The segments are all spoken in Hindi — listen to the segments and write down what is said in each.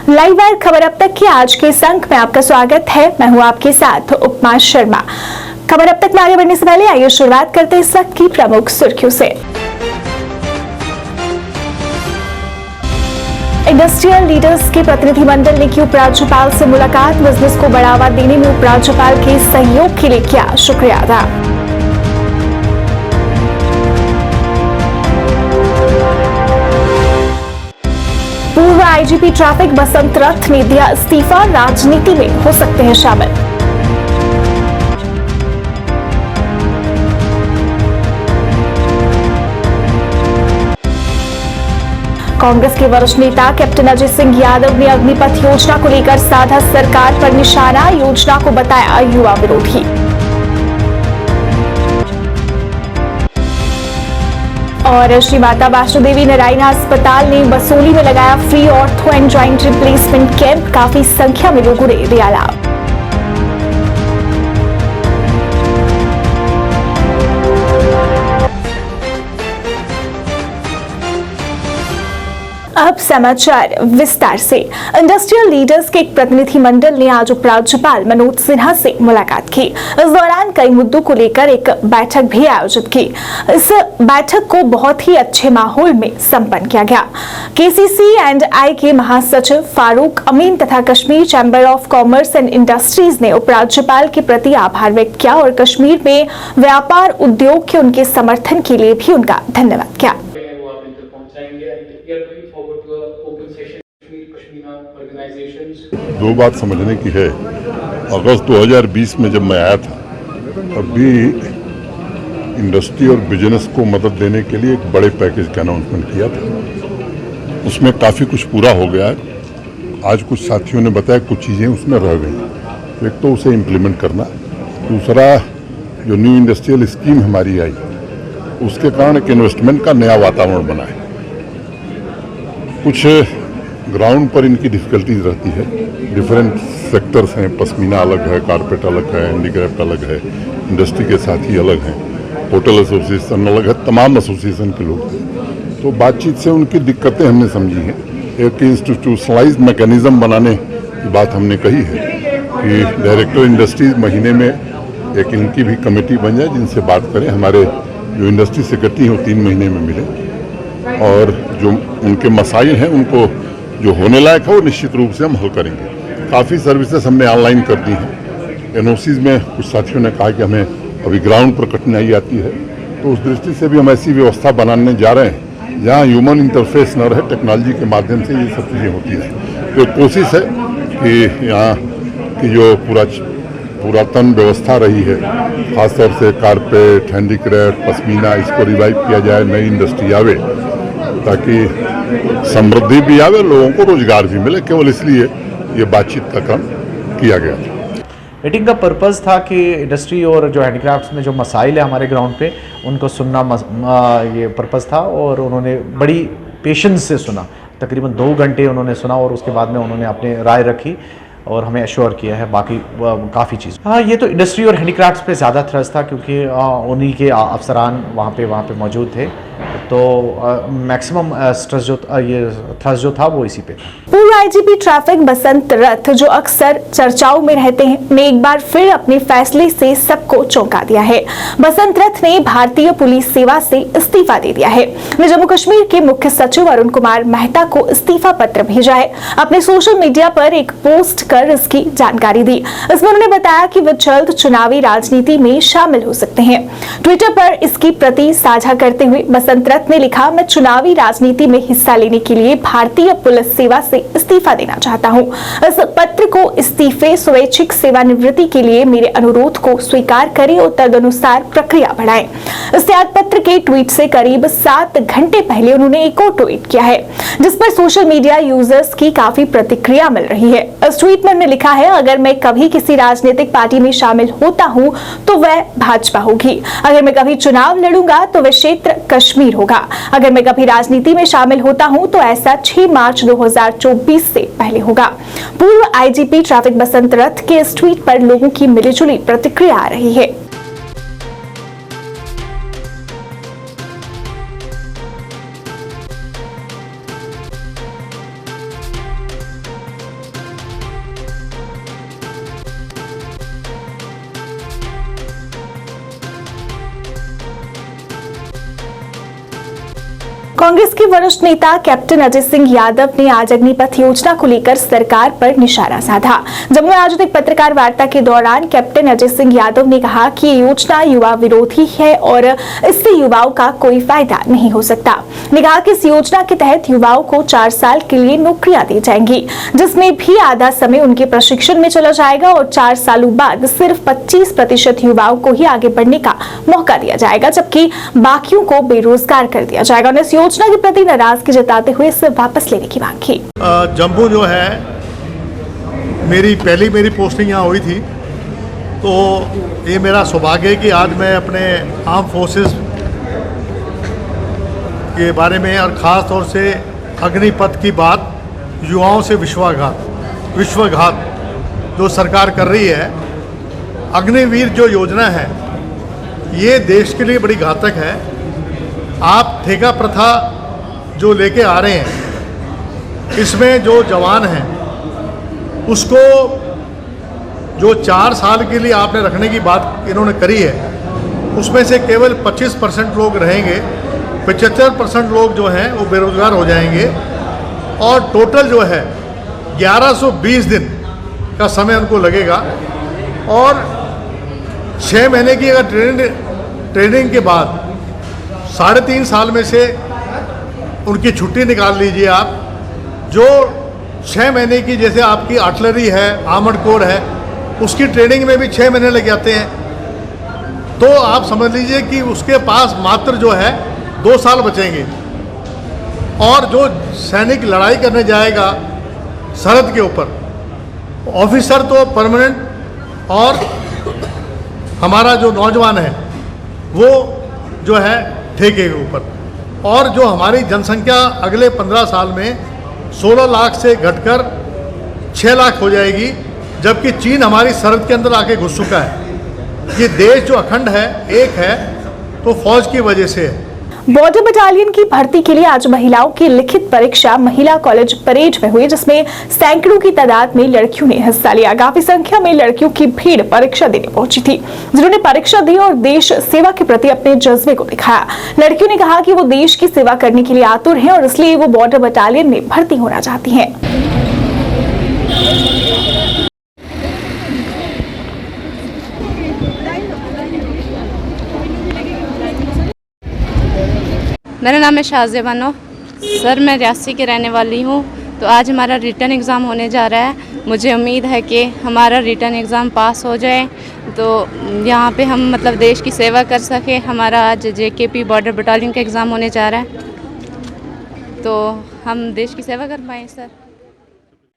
लाइव वायर खबर अब तक की आज के इस अंक में आपका स्वागत है। मैं हूं आपके साथ उपमा शर्मा। खबर अब तक में आगे बढ़ने से पहले आइए शुरुआत करते हैं इस वक्त की प्रमुख सुर्खियों से। इंडस्ट्रियल लीडर्स के प्रतिनिधिमंडल ने की उपराज्यपाल से मुलाकात। बिजनेस को बढ़ावा देने में उपराज्यपाल के सहयोग के लिए किया शुक्रिया अदा। पूर्व आईजीपी ट्रैफिक बसंत रथ ने दिया इस्तीफा। राजनीति में हो सकते हैं शामिल। कांग्रेस के वरिष्ठ नेता कैप्टन अजय सिंह यादव ने अग्निपथ योजना को लेकर साधा सरकार पर निशाना। योजना को बताया युवा विरोधी। और श्री माता वैष्णो देवी नारायण अस्पताल ने बसोली में लगाया free ortho and joint replacement camp. काफी संख्या में लोगों ने लिया लाभ। अब समाचार विस्तार से। इंडस्ट्रियल लीडर्स के एक प्रतिनिधिमंडल ने आज उपराज्यपाल मनोज सिन्हा से मुलाकात की। इस दौरान कई मुद्दों को लेकर एक बैठक भी आयोजित की। इस बैठक को बहुत ही अच्छे माहौल में संपन्न किया गया। KCC&I के महासचिव फारूक अमीन तथा Kashmir chamber of commerce and industries ने उपराज्यपाल के प्रति आभार व्यक्त किया और कश्मीर में व्यापार उद्योग के उनके समर्थन के लिए भी उनका धन्यवाद किया। दो बात समझने की है। अगस्त 2020 में जब मैं आया था तब भी इंडस्ट्री और बिजनेस को मदद देने के लिए एक बड़े पैकेज का अनाउंसमेंट किया था। उसमें काफ़ी कुछ पूरा हो गया है। आज कुछ साथियों ने बताया कुछ चीज़ें उसमें रह गई। एक तो उसे इम्प्लीमेंट करना, दूसरा जो न्यू इंडस्ट्रियल स्कीम हमारी आई उसके कारण एक इन्वेस्टमेंट का नया वातावरण बना है। कुछ ग्राउंड पर इनकी डिफ़िकल्टीज रहती है। डिफरेंट सेक्टर्स हैं, पश्मीना अलग है, कारपेट अलग है, हैंडीक्राफ्ट अलग है, इंडस्ट्री के साथी अलग हैं, होटल एसोसिएशन अलग है, तमाम एसोसिएशन के लोग हैं। तो बातचीत से उनकी दिक्कतें हमने समझी हैं। एक इंस्टीट्यूशनलाइज्ड मैकेनिज्म बनाने की बात हमने कही है कि डायरेक्टर इंडस्ट्रीज महीने में एक इनकी भी कमेटी बन जाए जिनसे बात करें। हमारे जो इंडस्ट्री सेक्रेटरी हैं वो 3 महीने में मिले और जो उनके मसाइल हैं उनको जो होने लायक है वो निश्चित रूप से हम हल करेंगे। काफ़ी सर्विसेज हमने ऑनलाइन कर दी हैं। NOCs में कुछ साथियों ने कहा कि हमें अभी ग्राउंड पर कठिनाई आती है, तो उस दृष्टि से भी हम ऐसी व्यवस्था बनाने जा रहे हैं जहाँ ह्यूमन इंटरफेस न रहे, टेक्नोलॉजी के माध्यम से ये सब चीज़ें होती रहें। तो कोशिश है कि यहाँ की जो पुरातन व्यवस्था रही है, ख़ासतौर से कारपेट, हैंडीक्राफ्ट, पश्मीना, इसको रिवाइव किया जाए, नई इंडस्ट्री आवे ताकि समृद्धि भी आवे, लोगों को रोजगार भी मिले। केवल इसलिए ये बातचीत का काम किया गया था। मीटिंग का पर्पज़ था कि इंडस्ट्री और जो हैंडीक्राफ्ट्स में जो मसाइल है हमारे ग्राउंड पे उनको सुनना ये पर्पज़ था और उन्होंने बड़ी पेशेंस से सुना। तकरीबन 2 घंटे उन्होंने सुना और उसके बाद में उन्होंने अपनी राय रखी और हमें एश्योर किया है बाकी काफ़ी चीज़। हाँ, ये तो इंडस्ट्री और हैंडीक्राफ्ट्स पे ज़्यादा थ्रस्ट था क्योंकि उन्हीं के अफसरान वहाँ पे मौजूद थे, तो मैक्सिमम थ्रस्ट जो था वो इसी पे था। पूर्व आईजीपी ट्रैफिक बसंत रथ जो अक्सर चर्चाओं में रहते हैं ने एक बार फिर अपने फैसले से सबको चौंका दिया है। बसंत रथ ने भारतीय पुलिस सेवा से इस्तीफा दे दिया है। वे जम्मू कश्मीर के मुख्य सचिव अरुण कुमार मेहता को इस्तीफा पत्र भेजा है। अपने सोशल मीडिया पर एक पोस्ट कर इसकी जानकारी दी। इसमें उन्होंने बताया कि वे जल्द चुनावी राजनीति में शामिल हो सकते हैं। ट्विटर पर इसकी प्रति साझा करते हुए बसंत रथ ने लिखा, मैं चुनावी राजनीति में हिस्सा लेने के लिए भारतीय पुलिस सेवा से इस्तीफा देना चाहता हूं। इस पत्र को इस्तीफे स्वैच्छिक सेवानिवृत्ति के लिए मेरे अनुरोध को स्वीकार करें और तदनुसार प्रक्रिया बढ़ाएं। इस त्याग पत्र के ट्वीट से करीब 7 घंटे पहले उन्होंने एक और ट्वीट किया है जिस पर सोशल मीडिया यूजर्स की काफी प्रतिक्रिया मिल रही है। इस ट्वीट में उन्होंने लिखा है, अगर मैं कभी किसी राजनीतिक पार्टी में शामिल होता हूं तो वह भाजपा होगी। अगर मैं कभी चुनाव लड़ूंगा तो वह क्षेत्र कश्मीर होगा। अगर मैं कभी राजनीति में शामिल होता हूं तो ऐसा 6 मार्च 2024 से पहले होगा। पूर्व आईजीपी ट्रैफिक बसंत रथ के इस ट्वीट पर लोगों की मिलीजुली प्रतिक्रिया आ रही है। कांग्रेस के वरिष्ठ नेता कैप्टन अजय सिंह यादव ने आज अग्निपथ योजना को लेकर सरकार पर निशाना साधा। जम्मू में आयोजित एक पत्रकार वार्ता के दौरान कैप्टन अजय सिंह यादव ने कहा कि ये योजना युवा विरोधी है और इससे युवाओं का कोई फायदा नहीं हो सकता। ने कहा कि इस योजना के तहत युवाओं को 4 साल के लिए नौकरियां दी जाएंगी, जिसमें भी आधा समय उनके प्रशिक्षण में चला जाएगा और 4 सालों बाद सिर्फ 25% युवाओं को ही आगे बढ़ने का मौका दिया जाएगा, जबकि बाकियों को बेरोजगार कर दिया जाएगा। इस योजना के प्रति नाराजगी जताते हुए इसे वापस लेने की मांग की। जम्मू जो है मेरी पोस्टिंग यहाँ हुई थी, तो ये मेरा सौभाग्य है कि आज मैं अपने आर्म फोर्सेस के बारे में और ख़ास तौर से अग्निपथ की बात, युवाओं से विश्वघात जो सरकार कर रही है, अग्निवीर जो योजना है ये देश के लिए बड़ी घातक है। आप ठेका प्रथा जो लेके आ रहे हैं, इसमें जो जवान हैं उसको जो 4 साल के लिए आपने रखने की बात इन्होंने करी है, उसमें से केवल 25% लोग रहेंगे, 75% लोग जो हैं वो बेरोजगार हो जाएंगे और टोटल जो है 1120 दिन का समय उनको लगेगा। और 6 महीने की अगर ट्रेनिंग के बाद 3.5 साल में से उनकी छुट्टी निकाल लीजिए आप, जो 6 महीने की जैसे आपकी आर्टिलरी है, आर्मर्ड कोर है, उसकी ट्रेनिंग में भी 6 महीने लग जाते हैं, तो आप समझ लीजिए कि उसके पास मात्र जो है 2 साल बचेंगे। और जो सैनिक लड़ाई करने जाएगा सरहद के ऊपर, ऑफिसर तो परमानेंट और हमारा जो नौजवान है वो जो है ठेके के ऊपर। और जो हमारी जनसंख्या अगले 15 साल में 16 लाख से घटकर 6 लाख हो जाएगी, जबकि चीन हमारी सरहद के अंदर आके घुस चुका है। ये देश जो अखंड है, एक है, तो फौज की वजह से है। बॉर्डर बटालियन की भर्ती के लिए आज महिलाओं की लिखित परीक्षा महिला कॉलेज परेड में हुई, जिसमें सैकड़ों की तादाद में लड़कियों ने हिस्सा लिया। काफी संख्या में लड़कियों की भीड़ परीक्षा देने पहुंची थी, जिन्होंने परीक्षा दी और देश सेवा के प्रति अपने जज्बे को दिखाया। लड़कियों ने कहा कि वो देश की सेवा करने के लिए आतुर हैं और इसलिए वो बॉर्डर बटालियन में भर्ती होना चाहती हैं। मेरा नाम है शाज़िया बानो सर, मैं रियासी की रहने वाली हूँ। तो आज हमारा रिटर्न एग्ज़ाम होने जा रहा है। मुझे उम्मीद है कि हमारा रिटर्न एग्ज़ाम पास हो जाए, तो यहाँ पे हम मतलब देश की सेवा कर सके। हमारा आज JKP बॉर्डर बटालियन का एग्ज़ाम होने जा रहा है, तो हम देश की सेवा कर पाएँ सर।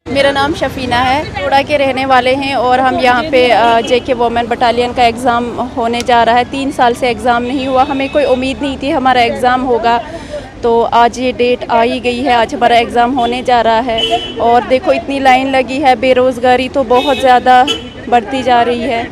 मेरा नाम शफीना है, टोडा के रहने वाले हैं और हम यहाँ पे JK वोमेन बटालियन का एग्ज़ाम होने जा रहा है। 3 साल से एग्ज़ाम नहीं हुआ, हमें कोई उम्मीद नहीं थी हमारा एग्ज़ाम होगा, तो आज ये डेट आ ही गई है, आज हमारा एग्ज़ाम होने जा रहा है। और देखो इतनी लाइन लगी है, बेरोज़गारी तो बहुत ज़्यादा बढ़ती जा रही है।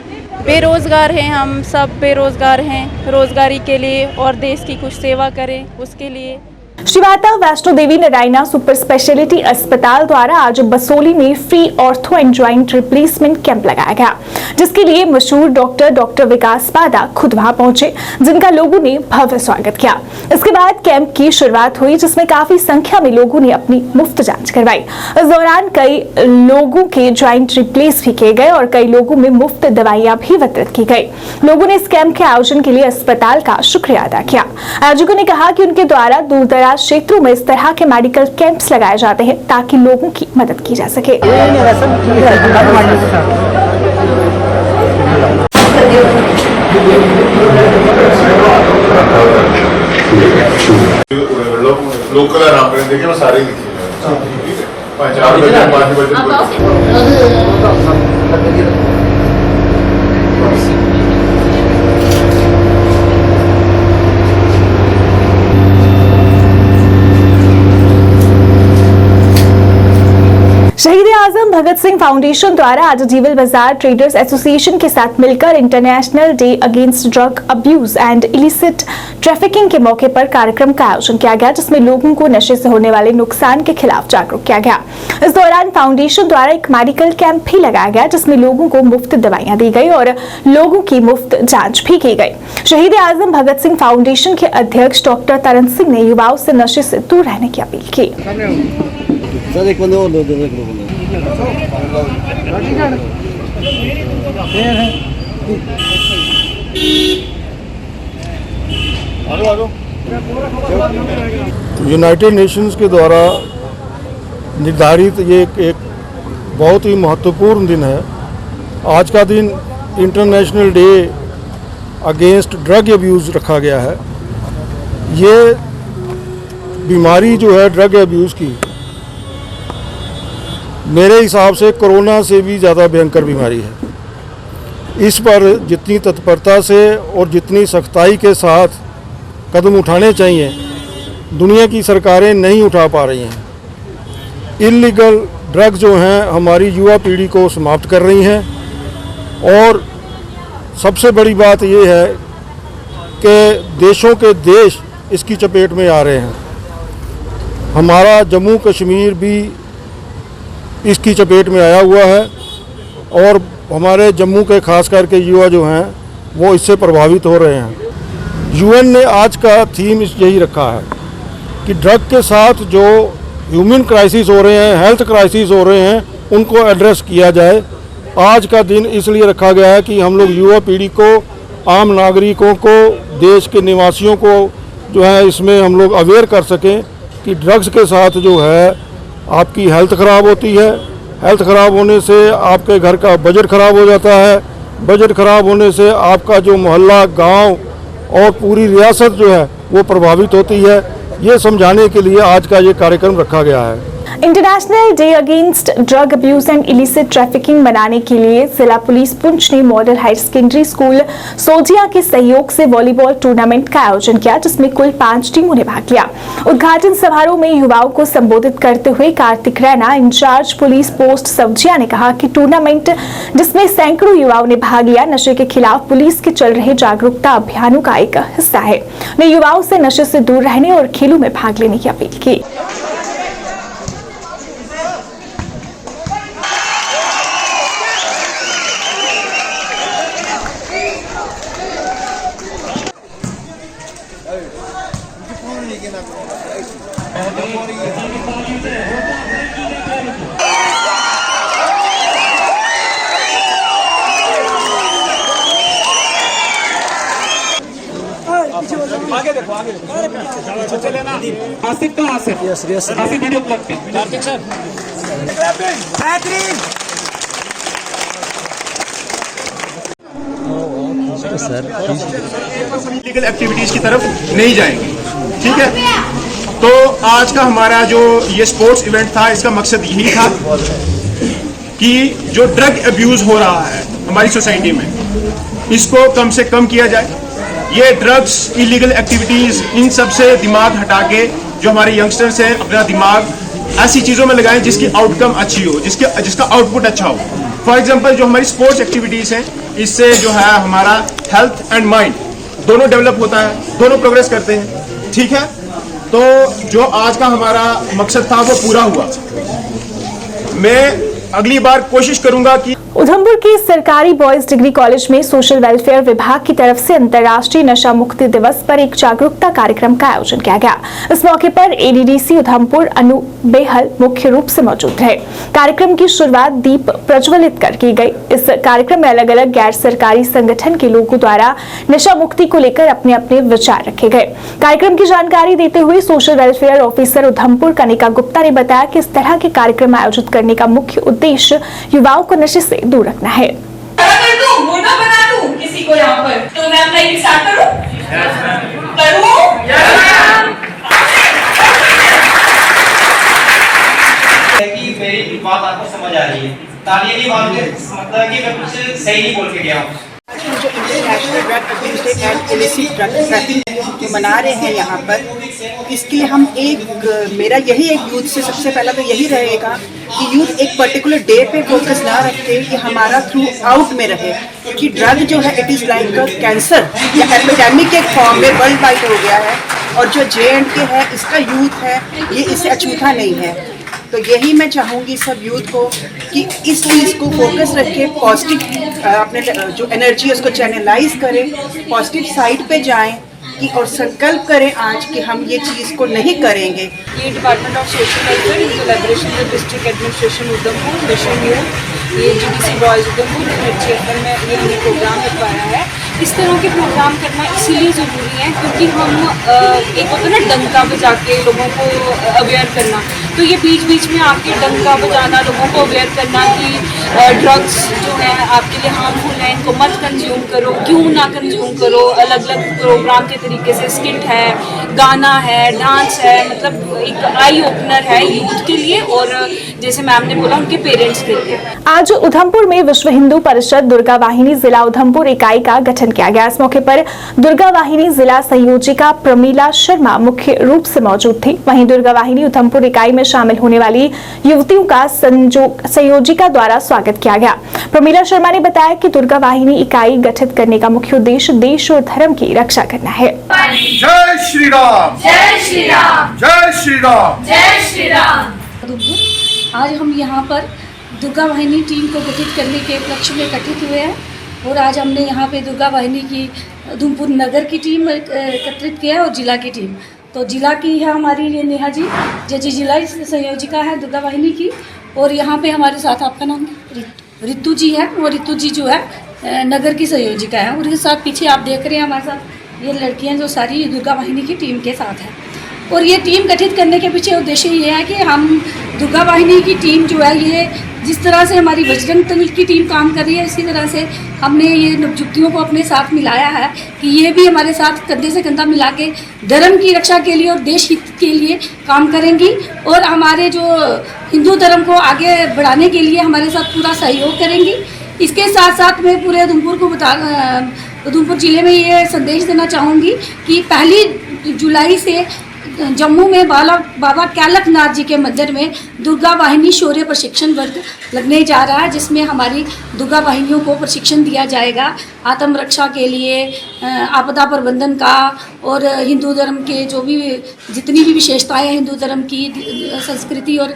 बेरोज़गार हैं, हम सब बेरोज़गार हैं। रोज़गारी के लिए और देश की कुछ सेवा करें, उसके लिए। श्री माता वैष्णो देवी नारायणा सुपर स्पेशलिटी अस्पताल द्वारा आज बसोली में free ortho and joint replacement camp लगाया गया, जिसके लिए मशहूर डॉक्टर विकास पादा खुद वहां पहुंचे, जिनका लोगों ने भव्य स्वागत किया। इसके बाद कैंप की शुरुआत हुई, जिसमें काफी संख्या में लोगों ने अपनी मुफ्त जांच करवाई। इस दौरान कई लोगों के ज्वाइंट रिप्लेस भी किए गए और कई लोगों में मुफ्त दवाइयां भी वितरित की गई। लोगों ने इस कैंप के आयोजन के लिए अस्पताल का शुक्रिया अदा किया। आयोजकों ने कहा कि उनके द्वारा दूर दराज क्षेत्रों में इस तरह के मेडिकल कैंप्स लगाए जाते हैं ताकि लोगों की मदद की जा सके। लोकल आराम करें, देखिए मैं सारे लिखे हैं, ठीक है, 5 बजे 5 बजे। शहीद आजम भगत सिंह फाउंडेशन द्वारा आज जीवल बाजार ट्रेडर्स एसोसिएशन के साथ मिलकर international day against drug abuse and illicit trafficking के मौके पर कार्यक्रम का आयोजन किया गया, जिसमें लोगों को नशे से होने वाले नुकसान के खिलाफ जागरूक किया गया। इस दौरान फाउंडेशन द्वारा एक मेडिकल कैंप भी लगाया गया, जिसमें लोगों को मुफ्त दवाइयां दी गई और लोगों की मुफ्त जांच भी की गई। शहीद आजम भगत सिंह फाउंडेशन के अध्यक्ष डॉक्टर तरन सिंह ने युवाओं से नशे से दूर रहने की अपील की। यूनाइटेड नेशंस के द्वारा निर्धारित ये एक बहुत ही महत्वपूर्ण दिन है। आज का दिन international day against drug abuse रखा गया है। ये बीमारी जो है ड्रग अब्यूज़ की, मेरे हिसाब से कोरोना से भी ज़्यादा भयंकर बीमारी है। इस पर जितनी तत्परता से और जितनी सख्ताई के साथ कदम उठाने चाहिए, दुनिया की सरकारें नहीं उठा पा रही हैं। इल्लीगल ड्रग जो हैं हमारी युवा पीढ़ी को समाप्त कर रही हैं, और सबसे बड़ी बात ये है कि देशों के देश इसकी चपेट में आ रहे हैं। हमारा जम्मू कश्मीर भी इसकी चपेट में आया हुआ है, और हमारे जम्मू के खास करके युवा जो हैं वो इससे प्रभावित हो रहे हैं। यूएन ने आज का थीम यही रखा है कि ड्रग के साथ जो ह्यूमन क्राइसिस हो रहे हैं, हेल्थ क्राइसिस हो रहे हैं, उनको एड्रेस किया जाए। आज का दिन इसलिए रखा गया है कि हम लोग युवा पीढ़ी को, आम नागरिकों को, देश के निवासियों को जो है इसमें हम लोग अवेयर कर सकें कि ड्रग्स के साथ जो है आपकी हेल्थ ख़राब होती है। हेल्थ ख़राब होने से आपके घर का बजट ख़राब हो जाता है। बजट ख़राब होने से आपका जो मोहल्ला, गांव और पूरी रियासत जो है वो प्रभावित होती है। ये समझाने के लिए आज का ये कार्यक्रम रखा गया है। International day against drug abuse and illicit trafficking मनाने के लिए जिला पुलिस पुंछ ने मॉडल हायर सेकेंडरी स्कूल सोजिया के सहयोग से वॉलीबॉल टूर्नामेंट का आयोजन किया, जिसमें कुल 5 टीमों ने भाग लिया। उद्घाटन समारोह में युवाओं को संबोधित करते हुए Kartik Raina, in-charge police post सब्जिया, ने कहा कि टूर्नामेंट जिसमें सैकड़ों युवाओं ने भाग लिया, नशे के खिलाफ पुलिस के चल रहे जागरूकता अभियानों का एक हिस्सा है। उन्हें युवाओं से नशे से दूर रहने और खेलों में भाग लेने की अपील की। आगे देखो, आगे चले ना। आसिफ तो Asif, yes Asif video club पे कार्तिक सर बेहतरीन लीगल एक्टिविटीज की तरफ नहीं जाएंगे। ठीक है, तो आज का हमारा जो ये स्पोर्ट्स इवेंट था, इसका मकसद यही था कि जो ड्रग अब्यूज हो रहा है हमारी सोसाइटी में, इसको कम से कम किया जाए। ये ड्रग्स, इलीगल एक्टिविटीज, इन सब से दिमाग हटा के जो हमारे यंगस्टर्स हैं अपना दिमाग ऐसी चीज़ों में लगाएं जिसकी आउटकम अच्छी हो, जिसका आउटपुट अच्छा हो। फॉर एग्जांपल जो हमारी स्पोर्ट्स एक्टिविटीज़ हैं, इससे जो है हमारा हेल्थ एंड माइंड दोनों डेवलप होता है, दोनों प्रोग्रेस करते हैं। ठीक है, तो जो आज का हमारा मकसद था वो पूरा हुआ। मैं अगली बार कोशिश करूंगा कि उधमपुर के सरकारी बॉयज डिग्री कॉलेज में सोशल वेलफेयर विभाग की तरफ से अंतर्राष्ट्रीय नशा मुक्ति दिवस पर एक जागरूकता कार्यक्रम का आयोजन किया गया। इस मौके पर एडीडीसी उधमपुर अनु बेहल मुख्य रूप से मौजूद रहे। कार्यक्रम की शुरुआत दीप प्रज्वलित कर की गई। इस कार्यक्रम में अलग अलग गैर सरकारी संगठन के लोगों द्वारा नशा मुक्ति को लेकर अपने अपने विचार रखे गए। कार्यक्रम की जानकारी देते हुए social welfare officer Udhampur Kanika Gupta ने बताया कि इस तरह के कार्यक्रम आयोजित करने का मुख्य उद्देश्य युवाओं को नशे से दूर रखना है। मोटा बना दूं किसी को यहाँ पर, तो मैं अपना एक स्टार्ट करूं? कि मेरी बात आपको समझ आ रही है, ताली नहीं मार के मतलब कि मैं कुछ सही नहीं बोल के गया हूँ। जो international drug abuse and illicit drug trafficking मना रहे हैं यहाँ पर, इसके लिए हम मेरा यही एक यूथ से सबसे पहला तो यही रहेगा कि यूथ एक पर्टिकुलर डे पे फोकस ना रखे कि हमारा थ्रू आउट में रहे, क्योंकि ड्रग जो है इट इज़ लाइक कैंसर या एपिडेमिक के फॉर्म में वर्ल्ड वाइड हो गया है, और जो J&K है इसका यूथ है ये इससे अछूता नहीं है। तो यही मैं चाहूँगी सब यूथ को कि इस चीज़ को फोकस रखें, पॉजिटिव अपने जो एनर्जी है उसको चैनलाइज करें, पॉजिटिव साइड पे जाएं कि और संकल्प करें आज कि हम ये चीज़ को नहीं करेंगे। ये department of social welfare in collaboration with district administration Udhampur, mission youth, ये GDC बॉयज़ उधमपुर क्षेत्र में ये हमने प्रोग्राम रखवाया है। इस तरह के प्रोग्राम करना इसीलिए ज़रूरी है क्योंकि हम एक होता है ना डंका बजा के लोगों को अवेयर करना, तो ये बीच बीच में आपके डंका बजाना, लोगों को अवेयर करना कि ड्रग्स जो है आपके लिए हार्मफुल है, इनको मत कंज्यूम करो, क्यों ना कंज्यूम करो। अलग अलग प्रोग्राम के तरीके से स्किट है, गाना है, डांस है, मतलब एक आई ओपनर है यूथ के लिए और जैसे मैम ने बोला उनके पेरेंट्स के लिए। आज उधमपुर में विश्व हिंदू परिषद दुर्गा वाहिनी जिला उधमपुर इकाई का गठन किया गया। इस मौके पर दुर्गा वाहिनी जिला संयोजिका प्रमीला शर्मा मुख्य रूप से मौजूद थी। वहीं दुर्गा वाहिनी उधमपुर इकाई में शामिल होने वाली युवतियों का संयोजिका द्वारा स्वागत किया गया। प्रमीला शर्मा ने बताया कि दुर्गा वाहिनी इकाई गठित करने का मुख्य उद्देश्य देश और धर्म की रक्षा करना है। जय श्री राम, जय श्री राम, जय श्री राम, जय श्री राम। आज हम यहाँ पर दुर्गा वाहिनी टीम को गठित करने के उपलक्ष्य में इकट्ठित हुए हैं और आज हमने यहाँ पे दुर्गा वाहिनी की उधमपुर नगर की टीम एकत्रित किया है और जिला की टीम। तो जिला की है हमारी ये नेहा जी जो जिला संयोजिका है दुर्गा वाहिनी की, और यहाँ पे हमारे साथ आपका नाम रितु जी है, और रितु जी जो है नगर की संयोजिका है, और इसके साथ पीछे आप देख रहे हैं हमारे साथ ये लड़कियाँ जो सारी दुर्गा वाहिनी की टीम के साथ हैं। और ये टीम गठित करने के पीछे उद्देश्य ये है कि हम दुर्गा वाहिनी की टीम जो है ये जिस तरह से हमारी बजरंग दल की टीम काम कर रही है, इसी तरह से हमने ये नवजुक्तियों को अपने साथ मिलाया है कि ये भी हमारे साथ कंधे से कंधा मिला के धर्म की रक्षा के लिए और देश हित के लिए काम करेंगी और हमारे जो हिंदू धर्म को आगे बढ़ाने के लिए हमारे साथ पूरा सहयोग करेंगी। इसके साथ साथ मैं पूरे उधमपुर को उधमपुर ज़िले में ये संदेश देना चाहूँगी कि 1 जुलाई से जम्मू में बाबा कैलकनाथ जी के मंदिर में दुर्गा वाहिनी शौर्य प्रशिक्षण वर्ग लगने जा रहा है, जिसमें हमारी दुर्गा वाहिनियों को प्रशिक्षण दिया जाएगा आत्म रक्षा के लिए, आपदा प्रबंधन का, और हिंदू धर्म के जो भी जितनी भी विशेषताएं हैं हिंदू धर्म की संस्कृति और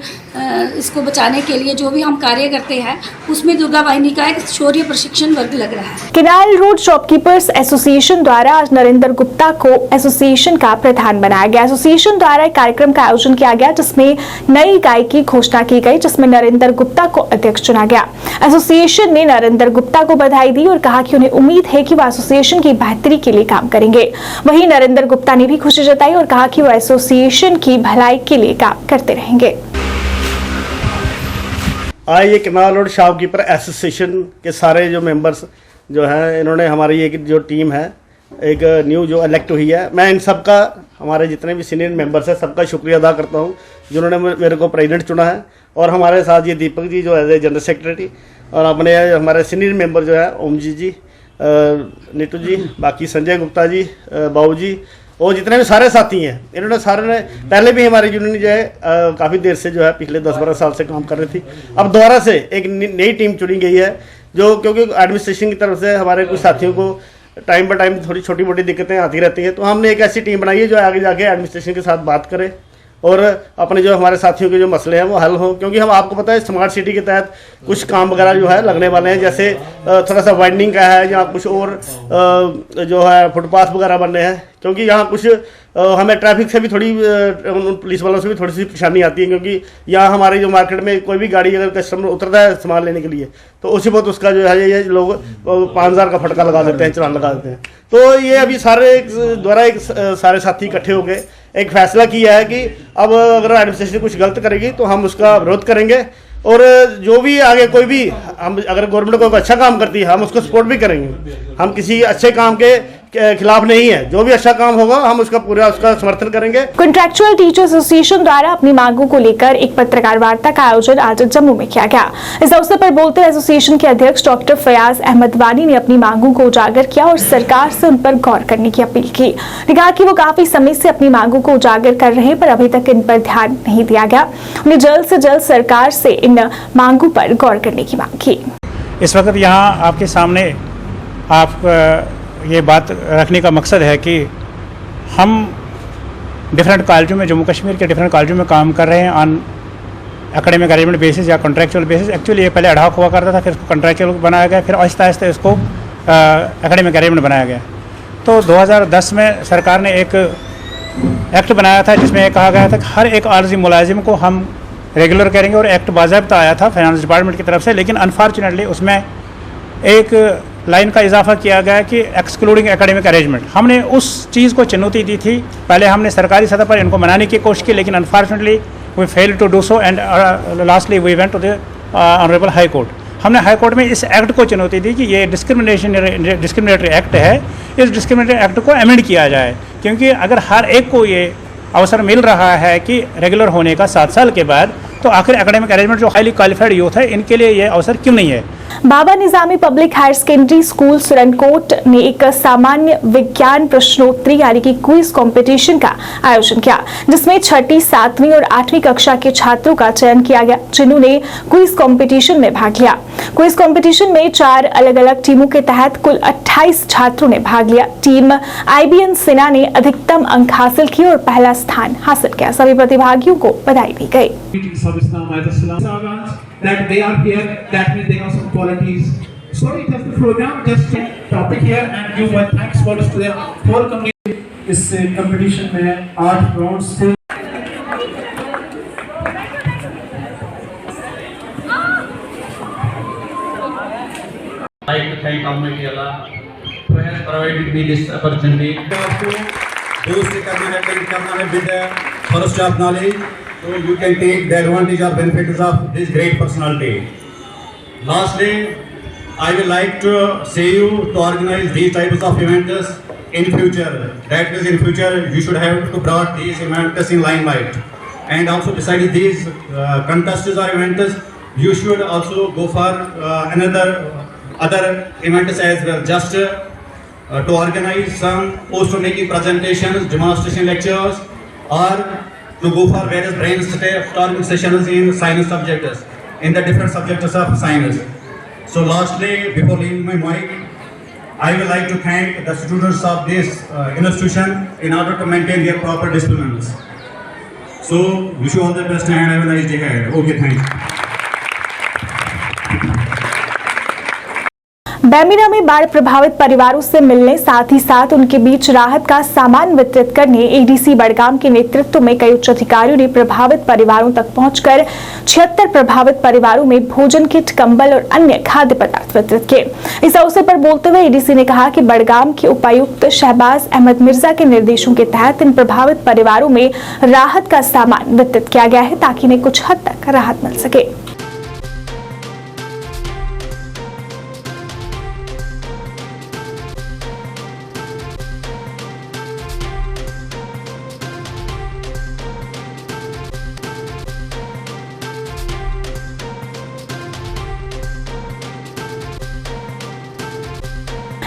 इसको बचाने के लिए जो भी हम कार्य करते हैं उसमें दुर्गा वाहिनी का एक शौर्य प्रशिक्षण वर्ग लग रहा है। किनाल रोड शॉपकीपर्स एसोसिएशन द्वारा आज नरेंद्र गुप्ता को एसोसिएशन का प्रधान बनाया गया। एसोसिएशन द्वारा एक कार्यक्रम का आयोजन किया गया जिसमें नई इकाई की घोषणा की गई, जिसमें नरेंद्र गुप्ता को अध्यक्ष चुना गया। एसोसिएशन ने नरेंद्र गुप्ता को बधाई दी और कहा कि उन्हें उम्मीद है कि वह एसोसिएशन की बेहतरी के लिए काम करेंगे। वहीं नरेंद्र गुप्ता ने भी खुशी जताई और कहा कि वह एसोसिएशन की भलाई के लिए काम करते रहेंगे। आज ये किनाल रोड शॉपकीपर एसोसिएशन के सारे जो मेंबर्स जो हैं इन्होंने हमारी एक जो टीम है एक न्यू जो इलेक्ट हुई है, मैं इन सब का हमारे जितने भी सीनियर मेंबर्स हैं सबका शुक्रिया अदा करता हूं जिन्होंने मेरे को प्रेसिडेंट चुना है। और हमारे साथ ये दीपक जी जो है जनरल सेक्रेटरी, और अपने हमारे सीनियर मेंबर जो है ओम जी नीटू जी, बाकी संजय गुप्ता जी, बाबू जी, और जितने भी सारे साथी हैं इन्होंने सारे ने पहले भी हमारी यूनियन जो है काफ़ी देर से जो है पिछले 10-12 साल से काम कर रही थी। अब दोबारा से एक नई टीम चुनी गई है जो क्योंकि एडमिनिस्ट्रेशन की तरफ से हमारे कुछ साथियों को टाइम बाय टाइम थोड़ी छोटी मोटी दिक्कतें आती रहती हैं, तो हमने एक ऐसी टीम बनाई है जो आगे जाके एडमिनिस्ट्रेशन के साथ बात करे और अपने जो हमारे साथियों के जो मसले हैं वो हल हों। क्योंकि हम आपको पता है स्मार्ट सिटी के तहत कुछ काम वगैरह जो है लगने वाले हैं, जैसे थोड़ा सा वाइडनिंग का है या कुछ और जो है फुटपाथ वगैरह बनने हैं, क्योंकि यहाँ कुछ हमें ट्रैफिक से भी थोड़ी पुलिस वालों से भी थोड़ी सी परेशानी आती है, क्योंकि यहाँ हमारी जो मार्केट में कोई भी गाड़ी अगर कस्टमर उतरता है सामान लेने के लिए तो उसी वक्त उसका जो है ये लोग 5000 का फटका लगा देते हैं, चालान लगा देते हैं। तो ये अभी सारे द्वारा एक सारे साथी इकट्ठे हो गए एक फैसला किया है कि अब अगर एडमिनिस्ट्रेशन कुछ गलत करेगी तो हम उसका विरोध करेंगे, और जो भी आगे कोई भी हम अगर गवर्नमेंट कोई अच्छा काम करती है हम उसको सपोर्ट भी करेंगे। हम किसी अच्छे काम के खिलाफ नहीं है। जो भी अच्छा काम होगा हम उसका पूरा समर्थन करेंगे। कॉन्ट्रैक्चुअल टीचर एसोसिएशन द्वारा अपनी मांगों को लेकर एक पत्रकार वार्ता का आयोजन आज जम्मू में किया गया। इस अवसर पर बोलते हुए एसोसिएशन के अध्यक्ष डॉक्टर फयाज अहमद वानी ने अपनी मांगों को उजागर किया और सरकार से उन पर गौर करने की अपील की। कहा कि वो काफी समय से अपनी मांगों को उजागर कर रहे हैं, पर अभी तक इन पर ध्यान नहीं दिया गया। उन्हें जल्द से जल्द सरकार से इन मांगों पर गौर करने की मांग की। इस वक्त यहाँ आपके सामने आप ये बात रखने का मकसद है कि हम डिफरेंट कॉलेजों में, जम्मू कश्मीर के डिफरेंट कॉलेजों में काम कर रहे हैं ऑन एकेडमिक अरेंजमेंट बेसिस या कॉन्ट्रैक्चुअल बेसिस। एक्चुअली ये पहले एडहॉक हुआ करता था, फिर इसको कॉन्ट्रैक्चुअल बनाया गया, फिर आहिस्ता आहिस्ता इसको एकेडमिक अरेंजमेंट बनाया गया। तो 2010 में सरकार ने एक एक्ट बनाया था जिसमें ये कहा गया था कि हर एक आर्जी मुलाजिम को हम रेगुलर करेंगे, और एक्ट बाज़ाब्ता आया था फाइनेंस डिपार्टमेंट की तरफ से। लेकिन अनफॉर्चुनेटली उसमें एक लाइन का इजाफा किया गया कि एक्सक्लूडिंग एकेडमिक अरेंजमेंट। हमने उस चीज़ को चुनौती दी थी। पहले हमने सरकारी सतह पर इनको मनाने की कोशिश की, लेकिन unfortunately we fail to do so and lastly we went to the honourable high court. हमने हाई कोर्ट में इस एक्ट को चुनौती दी कि ये डिस्क्रिमिनेटरी एक्ट है, इस डिस्क्रिमिनेटरी एक्ट को अमेंड किया जाए, क्योंकि अगर हर एक को ये अवसर मिल रहा है कि रेगुलर होने का 7 साल के बाद, तो आखिर एकेडमिक अरेंजमेंट जो हाईली क्वालिफाइड यूथ है इनके लिए ये अवसर क्यों नहीं है। Baba Nizami public higher secondary school Surankote ने एक सामान्य विज्ञान प्रश्नोत्तरी यानी कि क्विज कंपटीशन का आयोजन किया, जिसमें 6ठी, 7वीं और 8वीं कक्षा के छात्रों का चयन किया गया, जिन्होंने क्विज कंपटीशन में भाग लिया। क्विज कंपटीशन में 4 अलग अलग टीमों के तहत कुल 28 छात्रों ने भाग लिया। टीम IBN सेना ने अधिकतम अंक हासिल किए और पहला स्थान हासिल किया। सभी प्रतिभागियों को बधाई दी गई। That they are here, that means they have some qualities. So it has the program, just topic here and give my thanks for the whole community. इस कंपटीशन में 8 राउंड्स थे। I like to thank Almighty Allah who has provided me this opportunity. दूसरे करना है with the first of knowledge. So you can take the advantage or benefits of this great personality. Lastly, I will like to say you to organize these types of events in future. That is, in future you should have to brought these events in limelight. And also besides these contests or events, you should also go for other events as well. Just to organize some poster making presentations, demonstration lectures, or to go for various brainstorming sessions in science subjects, in the different subjects of science. So lastly, before leaving my mic, I would like to thank the students of this institution in order to maintain their proper disciplines. So wish you all the best and have a nice day ahead. Okay, thanks. बैमिना में बाढ़ प्रभावित परिवारों से मिलने, साथ ही साथ उनके बीच राहत का सामान वितरित करने ADC बड़गाम के नेतृत्व में कई उच्च अधिकारियों ने प्रभावित परिवारों तक पहुंचकर 76 प्रभावित परिवारों में भोजन किट, कंबल और अन्य खाद्य पदार्थ वितरित किए। इस अवसर पर बोलते हुए ADC ने कहा कि बड़गाम के उपायुक्त शहबाज अहमद मिर्जा के निर्देशों के तहत इन प्रभावित परिवारों में राहत का सामान वितरित किया गया है, ताकि इन्हें कुछ हद तक राहत मिल सके।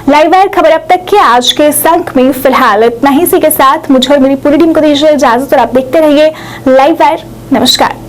लाइव वायर खबर अब तक के आज के इस अंक में फिलहाल इतना ही। इसी के साथ मुझे और मेरी पूरी टीम को दीजिए इजाजत और आप देखते रहिए लाइव वायर। नमस्कार।